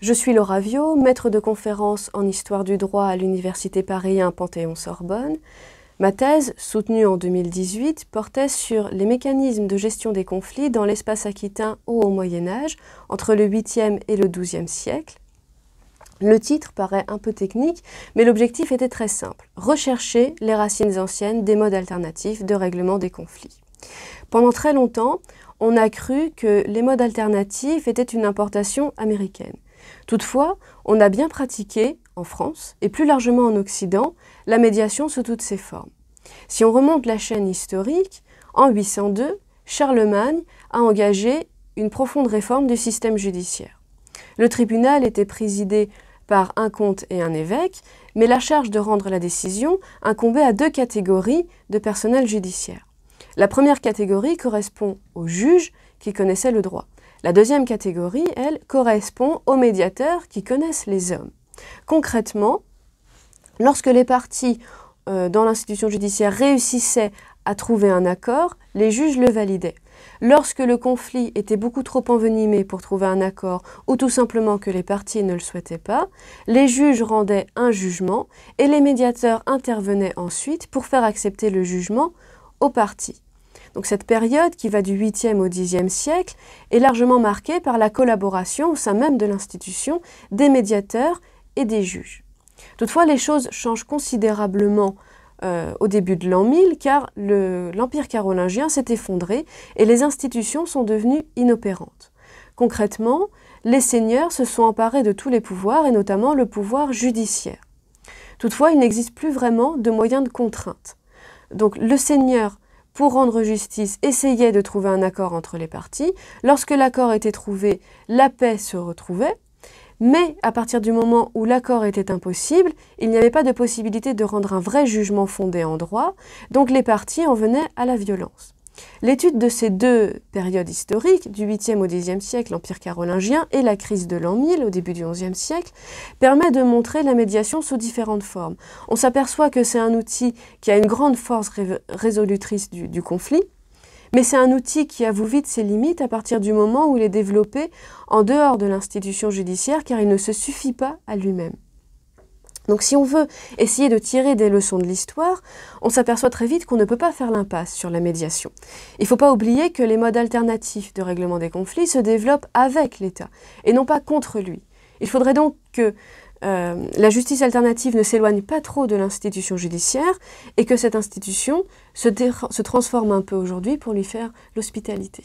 Je suis Laura Viau, maître de conférences en histoire du droit à l'Université Paris 1 Panthéon-Sorbonne. Ma thèse, soutenue en 2018, portait sur les mécanismes de gestion des conflits dans l'espace aquitain au Moyen-Âge, entre le 8e et le 12e siècle. Le titre paraît un peu technique, mais l'objectif était très simple, rechercher les racines anciennes des modes alternatifs de règlement des conflits. Pendant très longtemps, on a cru que les modes alternatifs étaient une importation américaine. Toutefois, on a bien pratiqué, en France, et plus largement en Occident, la médiation sous toutes ses formes. Si on remonte la chaîne historique, en 802, Charlemagne a engagé une profonde réforme du système judiciaire. Le tribunal était présidé par un comte et un évêque, mais la charge de rendre la décision incombait à deux catégories de personnel judiciaire. La première catégorie correspond aux juges qui connaissaient le droit. La deuxième catégorie, elle, correspond aux médiateurs qui connaissent les hommes. Concrètement, lorsque les parties dans l'institution judiciaire réussissaient à trouver un accord, les juges le validaient. Lorsque le conflit était beaucoup trop envenimé pour trouver un accord ou tout simplement que les parties ne le souhaitaient pas, les juges rendaient un jugement et les médiateurs intervenaient ensuite pour faire accepter le jugement aux parties. Donc cette période, qui va du 8e au 10e siècle, est largement marquée par la collaboration au sein même de l'institution des médiateurs et des juges. Toutefois, les choses changent considérablement au début de l'an 1000, car l'Empire carolingien s'est effondré et les institutions sont devenues inopérantes. Concrètement, les seigneurs se sont emparés de tous les pouvoirs, et notamment le pouvoir judiciaire. Toutefois, il n'existe plus vraiment de moyens de contrainte. Donc le seigneur, pour rendre justice, essayait de trouver un accord entre les parties. Lorsque l'accord était trouvé, la paix se retrouvait. Mais à partir du moment où l'accord était impossible, il n'y avait pas de possibilité de rendre un vrai jugement fondé en droit, donc les parties en venaient à la violence. L'étude de ces deux périodes historiques, du 8e au 10e siècle, l'Empire carolingien, et la crise de l'an 1000, au début du 11e siècle, permet de montrer la médiation sous différentes formes. On s'aperçoit que c'est un outil qui a une grande force résolutrice du conflit, mais c'est un outil qui avoue vite ses limites à partir du moment où il est développé en dehors de l'institution judiciaire, car il ne se suffit pas à lui-même. Donc si on veut essayer de tirer des leçons de l'histoire, on s'aperçoit très vite qu'on ne peut pas faire l'impasse sur la médiation. Il ne faut pas oublier que les modes alternatifs de règlement des conflits se développent avec l'État et non pas contre lui. Il faudrait donc que la justice alternative ne s'éloigne pas trop de l'institution judiciaire et que cette institution se transforme un peu aujourd'hui pour lui faire l'hospitalité.